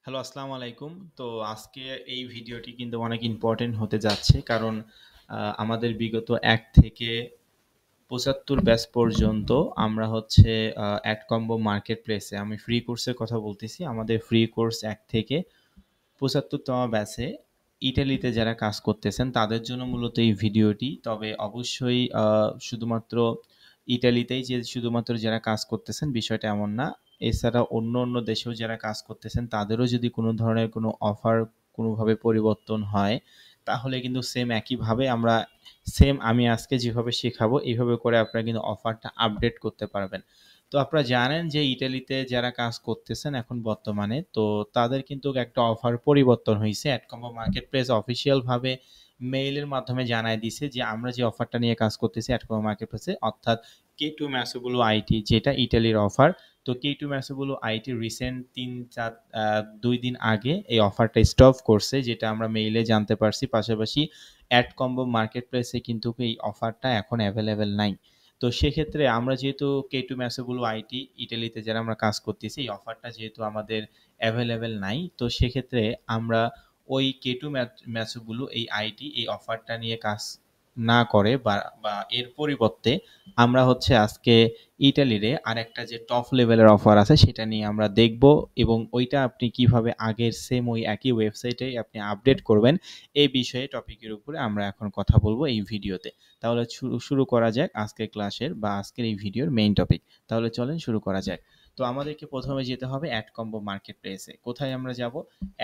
Hello, আসসালামু আলাইকুম। তো আজকে এই ভিডিওটি কিন্তু অনেক ইম্পোর্টেন্ট হতে যাচ্ছে। কারণ আমাদের বিগত ১ থেকে ৭৫ ব্যাচ পর্যন্ত আমরা হচ্ছে এডকম্বো মার্কেট প্লেসে আমি ফ্রি কোর্সের কথা বলতেছি। আমাদের ফ্রি কোর্স ১ থেকে ৭৫তম ব্যাচে ইটালিতে যারা কাজ করতেছেন তাদের জন্য মূলত এই ভিডিওটি। তবে অবশ্যই শুধুমাত্র ইটালিতেই যে শুধুমাত্র যারা কাজ করতেছেন বিষয়টা এমন না। এছাড়া অন্য দেশেও যারা কাজ করতেছেন তাদেরও যদি কোনো ধরনের কোনো অফার কোনোভাবে পরিবর্তন হয়, তাহলে কিন্তু সেম একইভাবে আমরা আমি আজকে যেভাবে শেখাবো এইভাবে করে আপনারা কিন্তু অফারটা আপডেট করতে পারবেন। তো আপনারা জানেন যে ইটালিতে যারা কাজ করতেছেন এখন বর্তমানে, তো তাদের কিন্তু একটা অফার পরিবর্তন হইছে। এডকম্বো মার্কেট প্লেস অফিসিয়াল ভাবে মেইলের মাধ্যমে জানায় দিছে যে আমরা যে অফারটা নিয়ে কাজ করতেছি এডকম্বো মার্কেট প্লেসে, অর্থাৎ K2 Masubulo আইটি যেটা ইটালির অফার। তো K2 Masubulo আইটি রিসেন্ট ২ দিন আগে এই অফারটা স্টপ করছে, যেটা আমরা মেইলে জানতে পারছি। পাশাপাশি এডকম্বো মার্কেট প্লেসে কিন্তু এই অফারটা এখন অ্যাভেলেবেল নাই। তো সেক্ষেত্রে আমরা যেহেতু K2 Masubulo আইটি ইটালিতে যারা আমরা কাজ করতেছি, এই অফারটা যেহেতু আমাদের অ্যাভেলেবেল নাই, তো সেক্ষেত্রে আমরা ওই K2 Masubulo এই আইটি এই অফারটা নিয়ে কাজ না করে বা এর পরিবর্তে আমরা হচ্ছে আজকে ইটালিরে আরেকটা যে টপ লেভেলের অফার আছে সেটা নিয়ে আমরা দেখব, এবং ওইটা আপনি কিভাবে আগের সেম ওই একই ওয়েবসাইটে আপনি আপডেট করবেন এই বিষয়ে টপিকের উপরে আমরা এখন কথা বলবো এই ভিডিওতে। তাহলে শুরু করা যাক আজকের ক্লাসের বা আজকের এই ভিডিওর মেইন টপিক। তাহলে চলেন শুরু করা যাক। তো আমাদেরকে প্রথমে যেতে হবে এডকম্বো মার্কেট প্লেসে। কোথায় আমরা যাব?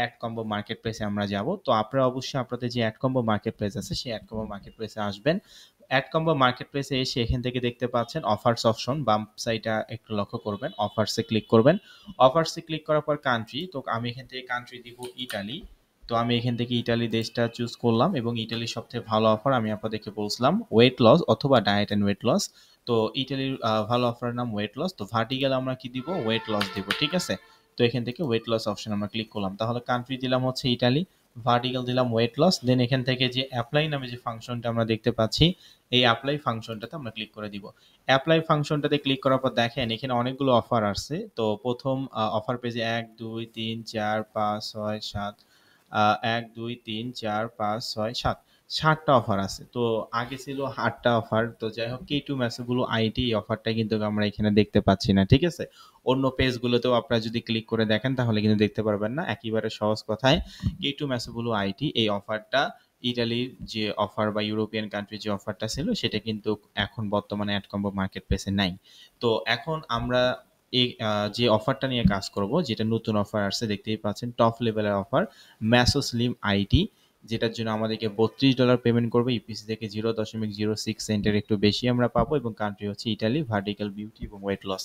এডকম্বো মার্কেট প্লেসে আমরা যাব। তো আপনারা অবশ্যই আপনাদের যে এডকম্বো মার্কেট প্লেস আছে সেই এডকম্বো মার্কেট প্লেসে আসবেন। এডকম্বো মার্কেট প্লেসে এসে এখান থেকে দেখতে পাচ্ছেন অফার্স অপশন, বাম সাইডটা একটু লক্ষ্য করবেন। অফার্সে ক্লিক করবেন। অফার্সে ক্লিক করার পর কান্ট্রি, তো আমি এখান থেকে কান্ট্রি দিব ইটালি। তো আমি এখান থেকে ইটালি দেশটা চুজ করলাম, এবং ইটালির সবথেকে ভালো অফার আমি আপনাদেরকে বলছিলাম ওয়েট লস অথবা ডায়েট অ্যান্ড ওয়েট লস। তো ইটালির ভালো অফারের নাম ওয়েট লস। তো ভার্টিক্যাল আমরা কি দিব? ওয়েট লস দিব, ঠিক আছে। তো এখান থেকে ওয়েট লস অপশন আমরা ক্লিক করলাম। তাহলে কান্ট্রি দিলাম হচ্ছে ইটালি, ভার্টিক্যাল দিলাম ওয়েট লস। দেন এখান থেকে যে অ্যাপ্লাই নামে যে ফাংশনটা আমরা দেখতে পাচ্ছি, এই অ্যাপ্লাই ফাংশনটাতে আমরা ক্লিক করে দিব। অ্যাপ্লাই ফাংশনটাতে ক্লিক করার পর দেখেন এখানে অনেকগুলো অফার আসছে। তো প্রথম অফার পেজে ১ ২ ৩ ৪ ৫ ৬ ৭ ১ ২ ৩ ৪ ৫ ৬ ৭ ৭টা অফার আছে। তো আগে ছিল ৮টা অফার। তো যাই হোক K2 Masubulo আইটি এই অফারটা কিন্তু আমরা এখানে দেখতে পাচ্ছি না, ঠিক আছে। অন্য পেজগুলোতেও আপনারা যদি ক্লিক করে দেখেন তাহলে কিন্তু দেখতে পারবেন না। একেবারে সহজ কথায় K2 Masubulo আইটি এই অফারটা ইটালির যে অফার বা ইউরোপিয়ান কান্ট্রি যে অফারটা ছিল সেটা কিন্তু এখন বর্তমানে এডকম্বো মার্কেট প্লেসে নাই। তো এখন আমরা এই যে অফারটা নিয়ে কাজ করব, যেটা নতুন অফার আসছে দেখতেই পাচ্ছেন, টপ লেভেলের অফার ম্যাসো স্লিম আইটি, যেটার জন্য আমাদেরকে $32 পেমেন্ট করবে। ইপিসি থেকে 0.06 সেন্টের একটু বেশি আমরা পাবো, এবং কান্ট্রি হচ্ছে ইটালি, ভার্টিক্যাল বিউটি এবং ওয়েট লস।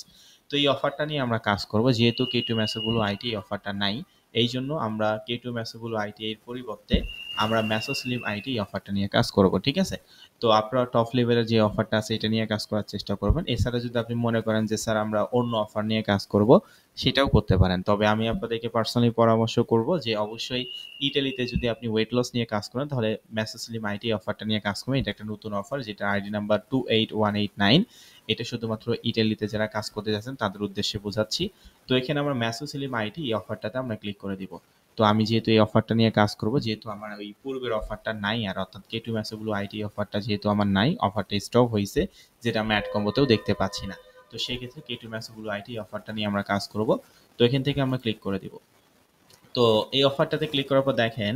তো এই অফারটা নিয়ে আমরা কাজ করব। যেহেতু K2 Masubulo আইটি এই অফারটা নাই, এই জন্য আমরা K2 Masubulo আইটি এর পরিবর্তে আমরা ম্যাসো স্লিম আইটি এই অফারটা নিয়ে কাজ করব, ঠিক আছে। তো আপনারা টপ লেভেলের যে অফারটা আছে এটা নিয়ে কাজ করার চেষ্টা করবেন। এছাড়া যদি আপনি মনে করেন যে স্যার আমরা অন্য অফার নিয়ে কাজ করব, সেটাও করতে পারেন। তবে আমি আপনাদেরকে পার্সোনালি পরামর্শ করব যে অবশ্যই ইটালিতে যদি আপনি ওয়েট লস নিয়ে কাজ করেন তাহলে ম্যাসো স্লিম আইটি অফারটা নিয়ে কাজ করবেন। এটা একটা নতুন অফার, যেটা আইডি নাম্বার 28189। এটা শুধুমাত্র ইটালিতে যারা কাজ করতে যাচ্ছেন তাদের উদ্দেশ্যে বোঝাচ্ছি। তো এখানে আমরা ম্যাসো স্লিম আইটি এই অফারটাতে আমরা ক্লিক করে দিব। তো আমি যেহেতু এই অফারটা নিয়ে কাজ করব, যেহেতু আমার ওই পূর্বের অফারটা নাই, আর অর্থাৎ K2 Masubulo আইটি অফারটা যেহেতু আমার নাই, অফারটা স্টপ হয়েছে, যেটা আমরা অ্যাড কম্বোতেও দেখতে পাচ্ছি না। তো সেই ক্ষেত্রে K2 Masubulo আইটি অফারটা নিয়ে আমরা কাজ করব। তো এখান থেকে আমরা ক্লিক করে দিব। তো এই অফারটাতে ক্লিক করার পর দেখেন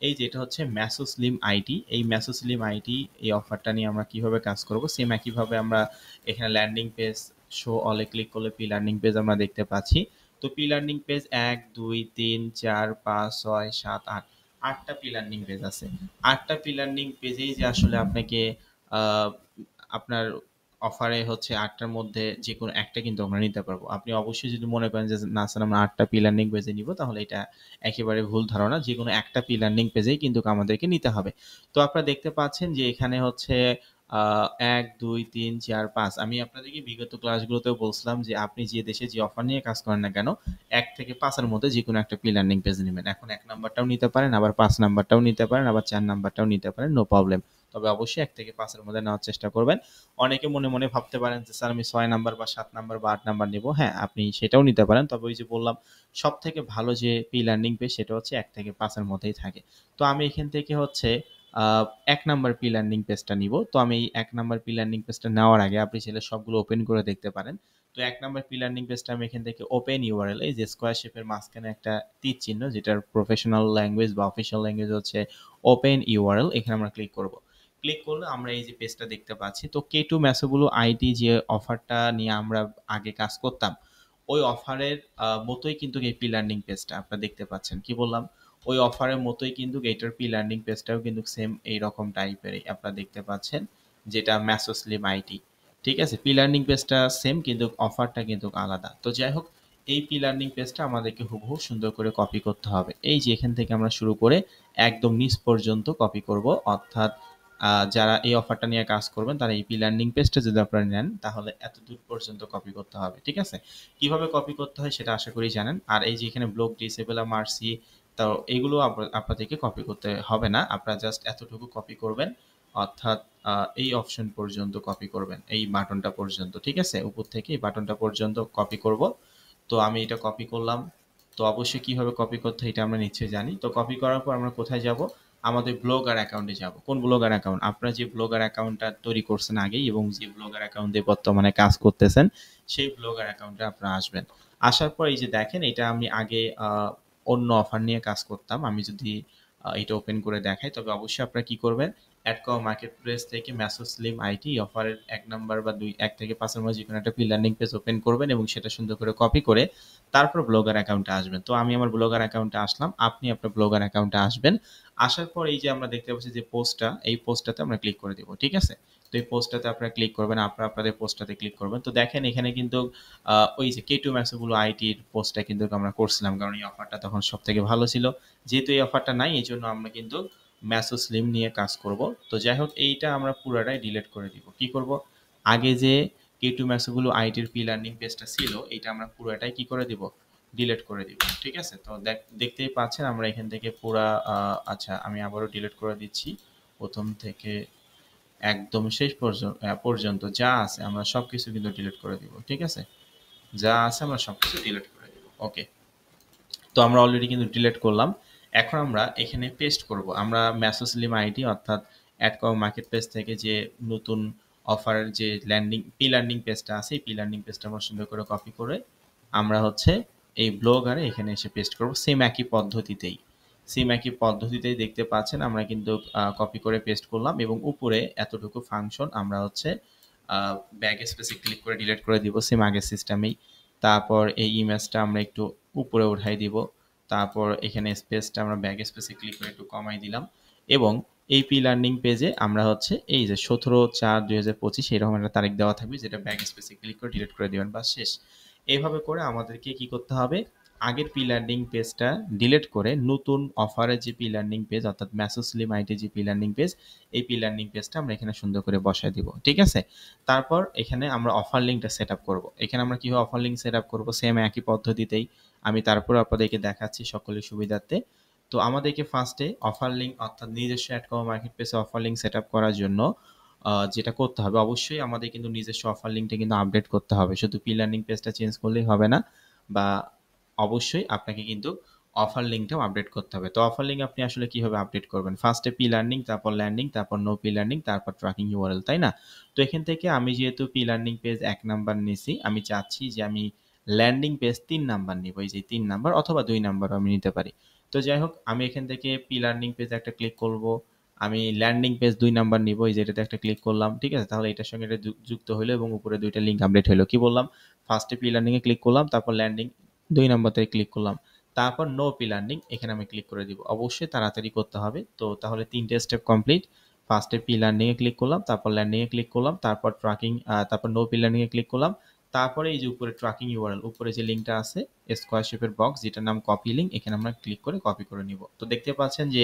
এই যেটা হচ্ছে ম্যাসো স্লিম আইটি, এই ম্যাসো স্লিম আইটি এই অফারটা নিয়ে আমরা কিভাবে কাজ করব, সেম একইভাবে আমরা এখানে ল্যান্ডিং পেজ শো অলে ক্লিক করলে পি লার্নিং পেজ আমরা দেখতে পাচ্ছি। তো পি লার্নিং পেজ ১ ২ ৩ ৪ ৫ ৬ ৭ ৮ ৮টা পি লার্নিং পেজ আছে। ৮টা পি লার্নিং পেজেই যে আসলে আপনাকে আহ, আপনার অফারে হচ্ছে ৮টার মধ্যে যেকোনো একটা কিন্তু আমরা নিতে পারবো। আপনি অবশ্যই যদি মনে করেন যে না স্যার আমরা ৮টা পি লার্নিং পেজে নিব, তাহলে এটা একেবারে ভুল ধারণা। যেকোনো একটা পি লার্নিং পেজেই কিন্তু আমাদেরকে নিতে হবে। তো আপনারা দেখতে পাচ্ছেন যে এখানে হচ্ছে ১ ২ ৩ ৪ ৫। আমি আপনাদেরকে বিগত ক্লাসগুলোতেও বলছিলাম যে আপনি যে দেশে যে অফার নিয়ে কাজ করেন না কেন, ১ থেকে ৫ এর মধ্যে যেকোনো একটা পি লার্নিং পেজ নেবেন। এখন ১ নাম্বারটাও নিতে পারেন, আবার ৫ নাম্বারটাও নিতে পারেন, আবার ৪ নাম্বারটাও নিতে পারেন, নো প্রবলেম। তবে অবশ্যই 1 থেকে 5 এর মধ্যে নেওয়ার চেষ্টা করবেন। অনেকে মনে মনে ভাবতে পারেন যে স্যার আমি 6 নাম্বার বা 7 নাম্বার বা 8 নাম্বার নেব। হ্যাঁ, আপনি সেটাও নিতে পারেন। তবে ওই যে বললাম সব থেকে ভালো যে পি লার্নিং পেজ সেটা হচ্ছে 1 থেকে 5 এর মধ্যেই থাকে। তো আমি এখান থেকে হচ্ছে 1 নাম্বার পি লার্নিং পেজটা নিব। তো আমি এই 1 নাম্বার পি লার্নিং পেজটা নেওয়ার আগে আপনি চাইলে সবগুলো ওপেন করে দেখতে পারেন। তো 1 নাম্বার পি লার্নিং পেজটা আমি এখান থেকে ওপেন ইউআরএল, এই যে স্কয়ার শেপের মাঝখানে একটা তীর চিহ্ন যেটার প্রফেশনাল ল্যাঙ্গুয়েজ বা অফিসিয়াল ল্যাঙ্গুয়েজ হচ্ছে ওপেন ইউআরএল, এখানে আমরা ক্লিক করব। ক্লিক করলে আমরা এই যে পেজটা দেখতে পাচ্ছি। তো K2 ম্যাসোগুলো আইটি যে অফারটা নিয়ে আমরা আগে কাজ করতাম, ওই অফারের মতোই কিন্তু এই পি লার্নিং পেজটা আপনারা দেখতে পাচ্ছেন। কি বললাম? ওই অফারের মতোই কিন্তু এটার পি লার্নিং পেজটাও কিন্তু সেম এইরকম টাইপেরই আপনারা দেখতে পাচ্ছেন, যেটা ম্যাসোস্লিম আইটি। ঠিক আছে? পি লার্নিং পেজটা সেম কিন্তু অফারটা কিন্তু আলাদা। তো যাই হোক, এই পি লার্নিং পেজটা আমাদেরকে হুবহু সুন্দর করে কপি করতে হবে। এই যে এখান থেকে আমরা শুরু করে একদম নিচ পর্যন্ত কপি করব। অর্থাৎ যারা এই অফারটা নিয়ে কাজ করবেন তারা এই পি লার্নিং পেজটা যদি আপনারা নেন তাহলে এত দূর পর্যন্ত কপি করতে হবে। ঠিক আছে? কিভাবে কপি করতে হয় সেটা আশা করি জানেন। আর এই যে এখানে ব্লক ডিসেবল মার্সি, তো এগুলো আপনাদেরকে কপি করতে হবে না। আপনারা জাস্ট এতটুকু কপি করবেন। অর্থাৎ এই অপশন পর্যন্ত কপি করবেন, এই বাটনটা পর্যন্ত। ঠিক আছে? উপর থেকে এই বাটনটা পর্যন্ত কপি করব। তো আমি এটা কপি করলাম। তো অবশ্যই কিভাবে কপি করতে হয় এটা আমরা নিশ্চয়ই জানি। তো কপি করার পর আমরা কোথায় যাব? আমাদের ব্লগার অ্যাকাউন্টে যাব। কোন ব্লগার অ্যাকাউন্ট? আপনারা যে ব্লগার অ্যাকাউন্টটা তৈরি করছেন আগেই এবং যে ব্লগার অ্যাকাউন্টে বর্তমানে কাজ করতেছেন, সেই ব্লগার অ্যাকাউন্টে আপনারা আসবেন। আসার পর এই যে দেখেন, এটা আমি আগে অন্য অফার নিয়ে কাজ করতাম। আমি যদি এটা ওপেন করে দেখাই তবে অবশ্যই আপনারা কি করবেন? অ্যাডকম মার্কেট প্লেস থেকে ম্যাসোস্লিম আইটি অফারের 1 নাম্বার বা 1 থেকে 5 এর মধ্যে যেকোনো একটা পি লার্নিং পেজ ওপেন করবেন এবং সেটা সুন্দর করে কপি করে তারপর ব্লগার অ্যাকাউন্টে আসবেন। তো আমি আমার ব্লগার অ্যাকাউন্টে আসলাম। আপনি আপনার ব্লগার অ্যাকাউন্টে আসবেন। আসার পর এই যে আমরা দেখতে পাচ্ছি যে পোস্টটা, এই পোস্টটাতে আমরা ক্লিক করে দিব। ঠিক আছে? তো এই পোস্টটাতে আপনারা ক্লিক করবেন, আপনারা আপনাদের পোস্টটাতে ক্লিক করবেন। তো দেখেন এখানে কিন্তু ওই যে K2 ম্যাসোগুলো আইটির পোস্টটা কিন্তু আমরা করছিলাম, কারণ এই অফারটা তখন সবথেকে ভালো ছিল। যেহেতু এই অফারটা নাই এজন্য আমরা কিন্তু ম্যাসোস্লিম নিয়ে কাজ করব। তো যাই হোক, এইটা আমরা পুরাটাই ডিলিট করে দিব। কি করব? আগে যে K2 ম্যাসোগুলো আইটির পি লার্নিং পেজটা ছিল এটা আমরা পুরাটাই কি করে দিব? ডিলিট করে দিব। ঠিক আছে? তো দেখতেই পাচ্ছেন আমরা এখান থেকে পুরা আচ্ছা আমি আবারও ডিলিট করে দিচ্ছি। প্রথম থেকে একদম শেষ পর্যন্ত যা আছে আমরা সবকিছু কিন্তু ডিলিট করে দিব। ঠিক আছে? যা আছে আমরা সবকিছু ডিলিট করে দিব। ওকে। তো আমরা অলরেডি কিন্তু ডিলিট করলাম। এখন আমরা এখানে পেস্ট করব। আমরা ম্যাসোস্লিম আইডি অর্থাৎ অ্যাডকম মার্কেট প্লেস থেকে যে নতুন অফারের যে পি লার্নিং পেজটা আছে, এই পি লার্নিং পেজটা আমরা সুন্দর করে কপি করে আমরা হচ্ছে এই ব্লগারে এখানে এসে পেস্ট করব সেম একই পদ্ধতিতেই। সেম একই পদ্ধতিতেই দেখতে পাচ্ছেন আমরা কিন্তু কপি করে পেস্ট করলাম এবং উপরে এতটুকু ফাংশন আমরা হচ্ছে ব্যাক স্পেসে ক্লিক করে ডিলিট করে দিব সেম আগের সিস্টেমেই। তারপর এই ইমেজটা আমরা একটু উপরে উঠাই দিব। তারপর এখানে স্পেসটা আমরা ব্যাক স্পেসে ক্লিক করে একটু কমাই দিলাম এবং এই পি লার্নিং পেজে আমরা হচ্ছে এই যে 17/4/2025 এরকম একটা তারিখ দেওয়া থাকবে, যেটা ব্যাক স্পেসে ক্লিক করে ডিলিট করে দিবেন, বাস শেষ। এইভাবে করে আমাদেরকে কি করতে হবে? আগের পি লার্নিং পেজটা ডিলিট করে নতুন অফারের যে পি লার্নিং পেজ অর্থাৎ ম্যাসোস্লিম আইটি যে পি লার্নিং পেজ, এই পি লার্নিং পেজটা আমরা এখানে সুন্দর করে বসায় দিব। ঠিক আছে? তারপর এখানে আমরা অফার লিঙ্কটা সেট আপ করবো। এখানে আমরা কিভাবে অফার লিঙ্ক সেট আপ করবো? সেম একই পদ্ধতিতেই আমি তারপর আপনাদেরকে দেখাচ্ছি সকলের সুবিধার্থে। তো আমাদেরকে ফার্স্টে অফার লিঙ্ক অর্থাৎ নিজস্ব অ্যাডকম মার্কেট প্লেসে অফার লিঙ্ক সেট আপ করার জন্য যেটা করতে হবে, অবশ্যই আমাদের কিন্তু নিজস্ব অফার লিঙ্কটা কিন্তু আপডেট করতে হবে। শুধু পি লার্নিং পেজটা চেঞ্জ করলেই হবে না, বা অবশ্যই আপনাকে কিন্তু অফার লিঙ্কটাও আপডেট করতে হবে। তো অফার লিঙ্ক আপনি আসলে কিভাবে আপডেট করবেন? ফার্স্টে পি লার্নিং, তারপর ল্যান্ডিং, তারপর নো পি লার্নিং, তারপর ট্র্যাকিং ইউআরএল, তাই না? তো এখান থেকে আমি যেহেতু পি লার্নিং পেজ 1 নাম্বার নিছি, আমি চাচ্ছি যে আমি ল্যান্ডিং পেজ 3 নাম্বার নিব। এই যে 3 নাম্বার অথবা 2 নাম্বারও আমি নিতে পারি। তো যাই হোক, আমি এখান থেকে পি লার্নিং পেজ একটা ক্লিক করব। আমি ল্যান্ডিং পেজ 2 নাম্বার নিব। এই যে এটাতে একটা ক্লিক করলাম। ঠিক আছে? তাহলে এটার সঙ্গে এটা যুক্ত হলো এবং উপরে 2টা লিঙ্ক আপডেট হলো। কি বললাম? ফার্স্টে পি লার্নিং এ ক্লিক করলাম, তারপর ল্যান্ডিং 2 নাম্বারতে ক্লিক করলাম। তারপর নো পি লার্নিং এখানে আমি ক্লিক করে দিব। অবশ্যই তাড়াতাড়ি করতে হবে। তো তাহলে 3টে স্টেপ কমপ্লিট। ফার্স্টে পি লার্নিং এ ক্লিক করলাম, তারপর ল্যান্ডিং এ ক্লিক করলাম, তারপর তারপর নো পি লার্নিং এ ক্লিক করলাম। তারপরে এই যে উপরে ট্র্যাকিং ইউআরএল, উপরে যে লিঙ্কটা আছে স্কয়ার শেপের বক্স যেটার নাম কপি লিঙ্ক, এখানে আমরা ক্লিক করে কপি করে নিব। তো দেখতে পাচ্ছেন যে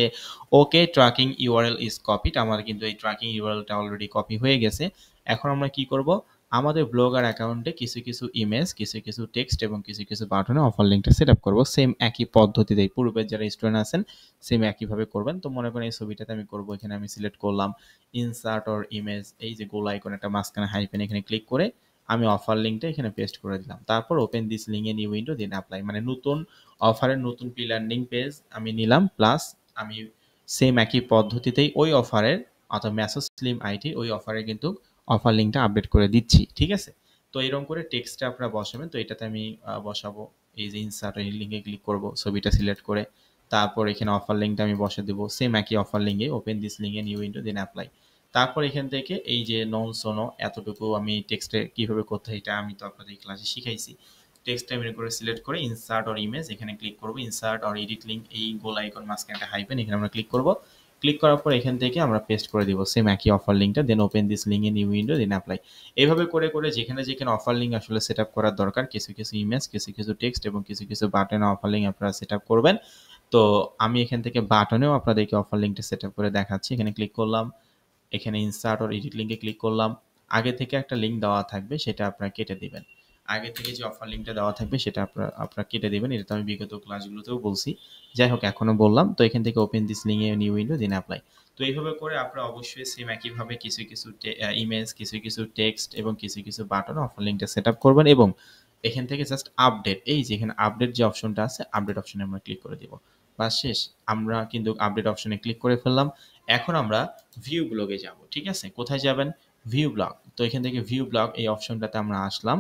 ওকে ট্র্যাকিং ইউআরএল ইজ কপিড, আমার কিন্তু এই ট্র্যাকিং ইউআরএলটা অলরেডি কপি হয়ে গেছে। এখন আমরা কি করব? আমাদের ব্লগার অ্যাকাউন্টে কিছু ইমেজ, কিছু টেক্সট এবং কিছু বাটনে অফার লিঙ্কটা সেট আপ করবো সেম একই পদ্ধতিতেই। পূর্বের যারা স্টুডেন্ট আছেন সেম একইভাবে করবেন। তো মনে করেন এই ছবিটাতে আমি করবো, এখানে আমি সিলেক্ট করলাম ইনসার্ট অর ইমেজ, এই যে গোল আইকন একটা মাঝখানে হাইপেন, এখানে ক্লিক করে আমি অফার লিঙ্কটা এখানে পেস্ট করে দিলাম। তারপর open this link a new window then apply, মানে নতুন অফারের নতুন প্রি-লার্নিং পেজ আমি নিলাম, প্লাস আমি সেম একই পদ্ধতিতেই ওই অফারের অর্থাৎ মেসো স্লিম আইটি ওই অফারে কিন্তু অফার লিঙ্কটা আপডেট করে দিচ্ছি, ঠিক আছে? তো এরকম করে টেক্সটটা আপনারা বসাবেন। তো এটাতে আমি বসাবো, এই যে ইনসার্ট এই লিঙ্কে ক্লিক করব, ছবিটা সিলেক্ট করে তারপর এখানে অফার লিঙ্কটা আমি বসে দেবো সেম একই অফার লিঙ্কে, ওপেন দিস লিঙ্কে নিউ উইন্ডো দেন অ্যাপ্লাই। তারপর এখান থেকে এই যে নন সোনো এতটুকু আমি টেক্সটে কিভাবে করতে হয় এটা আমি তো আপনাদের ক্লাসে শিখাইছি। টেক্সট টাইপ করে সিলেক্ট করে ইনসার্ট অর ইমেজ এখানে ক্লিক করব, ইনসার্ট অর এডিট লিঙ্ক এই গোল আইকন মাঝখানে একটা হাইপেন এখানে আমরা ক্লিক করব। ক্লিক করার পর এখান থেকে আমরা পেস্ট করে দিব সেম একই অফার লিঙ্কটা, then open this link in new window then apply. এইভাবে করে যেখানে অফার লিঙ্ক আসলে সেট আপ করার দরকার, কিছু ইমেজ, কিছু টেক্সট এবং কিছু বাটনে অফার লিঙ্ক আপনারা সেট আপ করবেন। তো আমি এখান থেকে বাটনেও আপনাদেরকে অফার লিঙ্কটা সেট আপ করে দেখাচ্ছি। এখানে ক্লিক করলাম, এখানে ইনসার্ট অর এডিট লিঙ্কে ক্লিক করলাম। আগে থেকে একটা লিঙ্ক দেওয়া থাকবে সেটা আপনারা কেটে দিবেন। আগে থেকে যে অফার লিঙ্কটা দেওয়া থাকবে সেটা আপনারা কেটে দিবেন। এটা তো আমি বিগত ক্লাসগুলোতেও বলছি, যাই হোক এখনো বললাম। তো এখান থেকে open this link a new window then apply. তো এইভাবে করে আপনারা অবশ্যই সেম একইভাবে কিছু ইমেজ, কিছু টেক্সট এবং কিছু বাটন অফার লিঙ্কটা সেট আপ করবেন এবং এখান থেকে জাস্ট আপডেট, এই যে এখানে আপডেট যে অপশনটা আছে আপডেট অপশনে আমরা ক্লিক করে দিব, বাস শেষ। আমরা কিন্তু আপডেট অপশনে ক্লিক করে ফেললাম। এখন আমরা ভিউ ব্লগে যাব, ঠিক আছে? কোথায় যাবেন? View blog. তো এখান থেকে ভিউ ব্লগ এই অপশনটাতে আমরা আসলাম।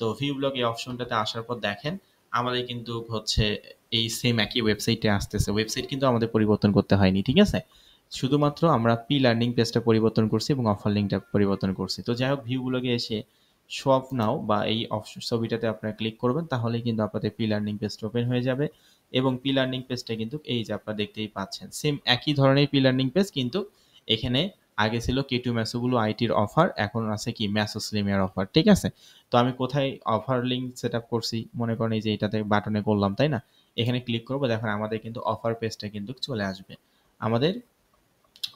তো ভিউ ব্লগ এই অপশনটাতে আসার পর দেখেন আমাদের কিন্তু হচ্ছে এই সেম একই ওয়েবসাইটে আসতেছে। ওয়েবসাইট কিন্তু আমাদের পরিবর্তন করতে হয়নি, ঠিক আছে? শুধুমাত্র আমরা প্রি লার্নিং পেজটা পরিবর্তন করছি এবং অফার লিঙ্কটা পরিবর্তন করছি। তো যাই হোক ভিউ ব্লগে এসে শপ নাও বা এই ছবিটাতে আপনারা ক্লিক করবেন, তাহলেই কিন্তু আপনাদের প্রি লার্নিং পেজটা ওপেন হয়ে যাবে এবং প্রি লার্নিং পেজটা কিন্তু এই যে আপনারা দেখতেই পাচ্ছেন সেম একই ধরনের প্রি লার্নিং পেজ, কিন্তু এখানে আগে ছিল K2 ম্যাসোগুলো আইটির অফার, এখন আছে কি ম্যাসো স্লিমের অফার, ঠিক আছে? তো আমি কোথায় অফার লিঙ্ক সেট আপ করছি, মনে করেন এই যে এটাতে বাটনে করলাম, তাই না? এখানে ক্লিক করবো, দেখেন আমাদের কিন্তু অফার পেজটা কিন্তু চলে আসবে। আমাদের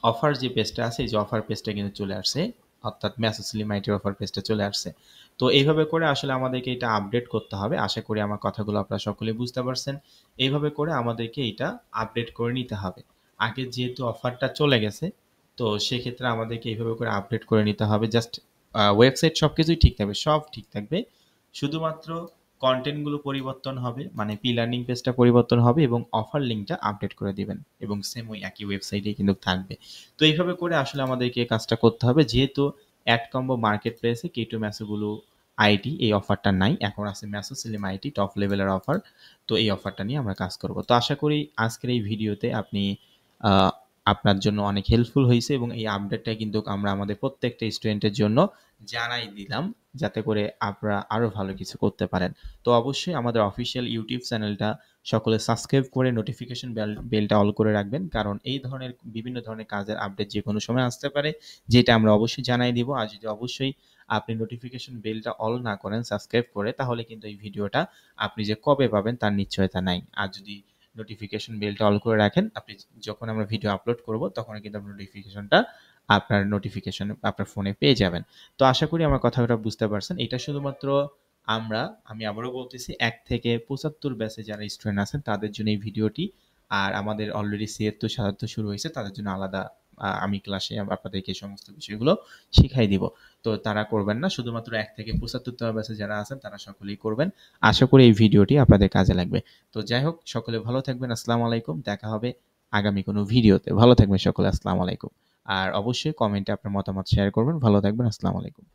অফার যে পেজটা আছে এই যে অফার পেজটা কিন্তু চলে আসছে, অর্থাৎ মেসো স্লিম আইটির অফার পেজটা চলে আসছে। তো এইভাবে করে আসলে আমাদেরকে এটা আপডেট করতে হবে। আশা করি আমার কথাগুলো আপনারা সকলে বুঝতে পারছেন। এইভাবে করে আমাদেরকে এটা আপডেট করে নিতে হবে। আগে যেহেতু অফারটা চলে গেছে, তো সেক্ষেত্রে আমাদেরকে এইভাবে করে আপডেট করে নিতে হবে। জাস্ট ওয়েবসাইট সবকিছুই ঠিক থাকবে, সব ঠিক থাকবে, শুধুমাত্র কন্টেন্টগুলো পরিবর্তন হবে, মানে প্রি লার্নিং পেজটা পরিবর্তন হবে এবং অফার লিঙ্কটা আপডেট করে দিবেন এবং সেম ওই একই ওয়েবসাইটেই কিন্তু থাকবে। তো এইভাবে করে আসলে আমাদেরকে এই কাজটা করতে হবে। যেহেতু অ্যাড কম্বো মার্কেট প্লেসে K2 ম্যাসোগুলো আইটি এই অফারটা নাই, এখন আছে ম্যাসো স্লিম আইটি টপ লেভেলের অফার। তো এই অফারটা নিয়ে আমরা কাজ করব। তো আশা করি আজকের এই ভিডিওতে আপনি আপনার জন্য অনেক হেল্পফুল হয়েছে এবং এই আপডেটটা কিন্তু আমরা আমাদের প্রত্যেকটা স্টুডেন্টের জন্য জানাই দিলাম, যাতে করে আপনারা আরো ভালো কিছু করতে পারেন। তো অবশ্যই আমাদের অফিসিয়াল ইউটিউব চ্যানেলটা সকলে সাবস্ক্রাইব করে নোটিফিকেশন বেলটা অল করে রাখবেন, কারণ এই ধরনের বিভিন্ন ধরনের কাজের আপডেট যে কোনো সময় আসতে পারে, যেটা আমরা অবশ্যই জানাই দিব। আর যদি অবশ্যই আপনি নোটিফিকেশন বেলটা অল না করেন সাবস্ক্রাইব করে, তাহলে কিন্তু এই ভিডিওটা আপনি যে কবে পাবেন তার নিশ্চয়তা নাই। আর যদি নোটিফিকেশন বেলটা অল করে রাখেন, আপনি যখন আমরা ভিডিও আপলোড করব তখন কিন্তু আপনার নোটিফিকেশনটা আপনার নোটিফিকেশন আপনার ফোনে পেয়ে যাবেন। তো আশা করি আমার কথাটা বুঝতে পারছেন। এটা শুধুমাত্র আমি আবারও বলতেছি 1 থেকে 75 ব্যাচে যারা স্টুডেন্ট আছেন তাদের জন্য এই ভিডিওটি। আর আমাদের অলরেডি 76, 77 শুরু হয়েছে তাদের জন্য আলাদা আমি ক্লাসে আপনাদেরকে এই সমস্ত বিষয়গুলো শিখাই দিব। তো তারা করবেন না, শুধুমাত্র 1 থেকে 75 ব্যাচে যারা আছেন তারা সকলেই করবেন। আশা করি এই ভিডিওটি আপনাদের কাজে লাগবে। তো যাই হোক সকলে ভালো থাকবেন। আসসালামু আলাইকুম। দেখা হবে আগামী কোনো ভিডিওতে। ভালো থাকবেন সকলে। আসসালামু আলাইকুম। আর অবশ্যই কমেন্টে আপনার মতামত শেয়ার করবেন। ভালো থাকবেন। আসসালামু আলাইকুম।